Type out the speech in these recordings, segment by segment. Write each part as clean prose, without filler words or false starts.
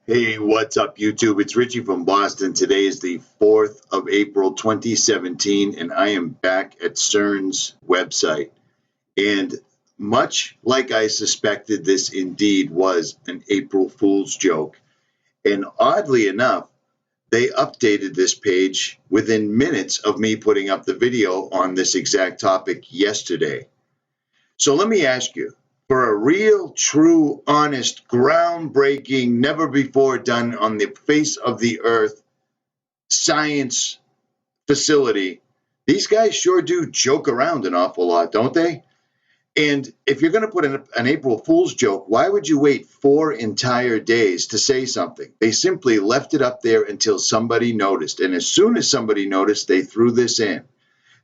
Hey, what's up, YouTube? It's Richie from Boston. Today is the 4th of April, 2017, and I am back at CERN's website. And much like I suspected, this indeed was an April Fool's joke. And oddly enough, they updated this page within minutes of me putting up the video on this exact topic yesterday. So let me ask you, for a real, true, honest, groundbreaking, never before done on the face of the earth science facility, these guys sure do joke around an awful lot, don't they? And if you're going to put an April Fool's joke, why would you wait 4 entire days to say something? They simply left it up there until somebody noticed. And as soon as somebody noticed, they threw this in.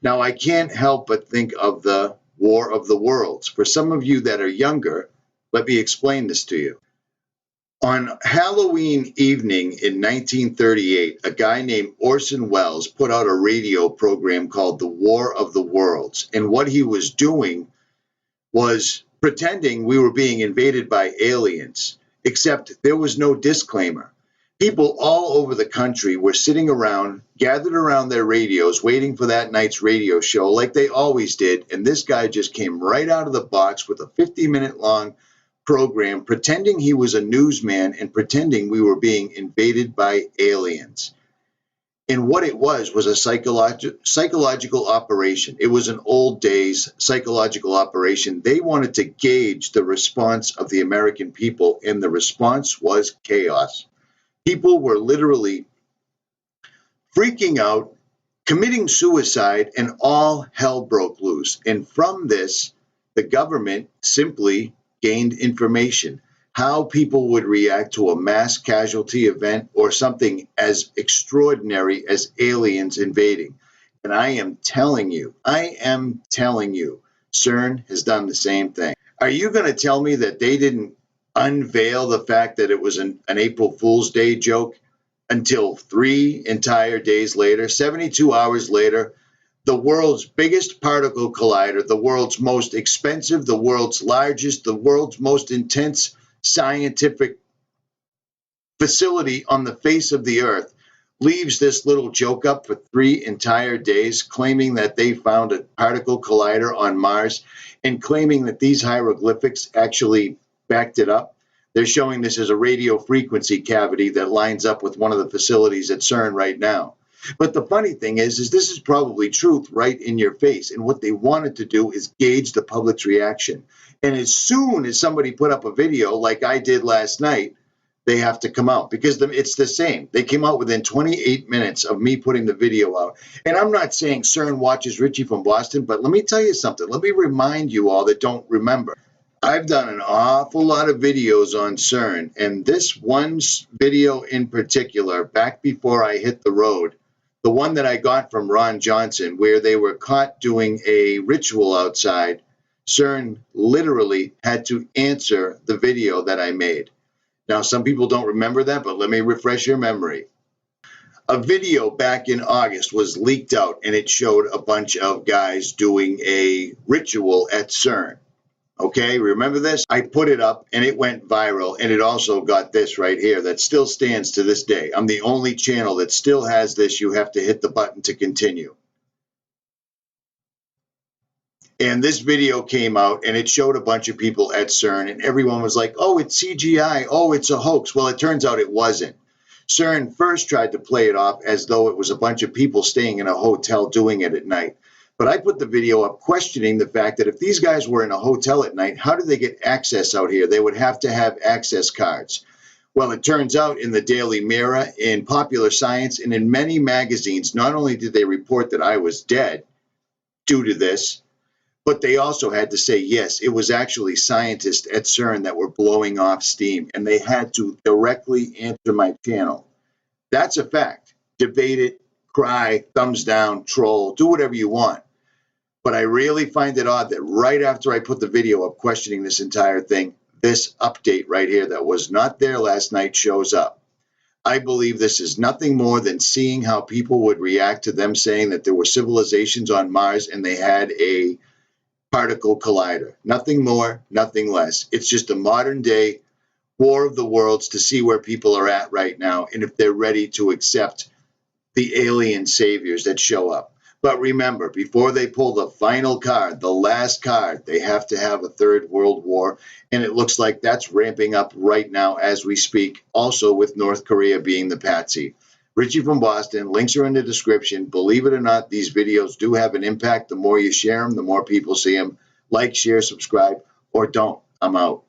Now, I can't help but think of the War of the Worlds. For some of you that are younger, let me explain this to you. On Halloween evening in 1938, a guy named Orson Welles put out a radio program called The War of the Worlds. And what he was doing was pretending we were being invaded by aliens, except there was no disclaimer. People all over the country were sitting around, gathered around their radios, waiting for that night's radio show like they always did, and this guy just came right out of the box with a 50-minute long program pretending he was a newsman and pretending we were being invaded by aliens. And what it was a psychological operation. It was an old days psychological operation. They wanted to gauge the response of the American people, and the response was chaos. People were literally freaking out, committing suicide, and all hell broke loose. And from this, the government simply gained information, how people would react to a mass casualty event or something as extraordinary as aliens invading. And I am telling you, CERN has done the same thing. Are you going to tell me that they didn't unveil the fact that it was an April Fool's Day joke until 3 entire days later, 72 hours later? The world's biggest particle collider, the world's most expensive, the world's largest, the world's most intense scientific facility on the face of the earth, leaves this little joke up for 3 entire days, claiming that they found a particle collider on Mars and claiming that these hieroglyphics actually backed it up. They're showing this as a radio frequency cavity that lines up with one of the facilities at CERN right now. But the funny thing is this is probably truth right in your face. And what they wanted to do is gauge the public's reaction. And as soon as somebody put up a video like I did last night, they have to come out because it's the same. They came out within 28 minutes of me putting the video out. And I'm not saying CERN watches Richie from Boston, but let me tell you something. Let me remind you all that don't remember. I've done an awful lot of videos on CERN, and this one video in particular, back before I hit the road, the one that I got from Ron Johnson, where they were caught doing a ritual outside, CERN literally had to answer the video that I made. Now, some people don't remember that, but let me refresh your memory. A video back in August was leaked out, and it showed a bunch of guys doing a ritual at CERN. Okay, remember this? I put it up and it went viral, and it also got this right here that still stands to this day. I'm the only channel that still has this. You have to hit the button to continue. And this video came out and it showed a bunch of people at CERN, and everyone was like, oh, it's CGI. Oh, it's a hoax. Well, it turns out it wasn't. CERN first tried to play it off as though it was a bunch of people staying in a hotel doing it at night. But I put the video up questioning the fact that if these guys were in a hotel at night, how did they get access out here? They would have to have access cards. Well, it turns out in the Daily Mirror, in Popular Science, and in many magazines, not only did they report that I was dead due to this, but they also had to say, yes, it was actually scientists at CERN that were blowing off steam, and they had to directly answer my channel. That's a fact. Debate it, cry, thumbs down, troll, do whatever you want. But I really find it odd that right after I put the video up questioning this entire thing, this update right here that was not there last night shows up. I believe this is nothing more than seeing how people would react to them saying that there were civilizations on Mars and they had a particle collider. Nothing more, nothing less. It's just a modern day War of the Worlds to see where people are at right now and if they're ready to accept the alien saviors that show up. But remember, before they pull the final card, the last card, they have to have a third world war. And it looks like that's ramping up right now as we speak, also with North Korea being the patsy. Richie from Boston, links are in the description. Believe it or not, these videos do have an impact. The more you share them, the more people see them. Like, share, subscribe, or don't. I'm out.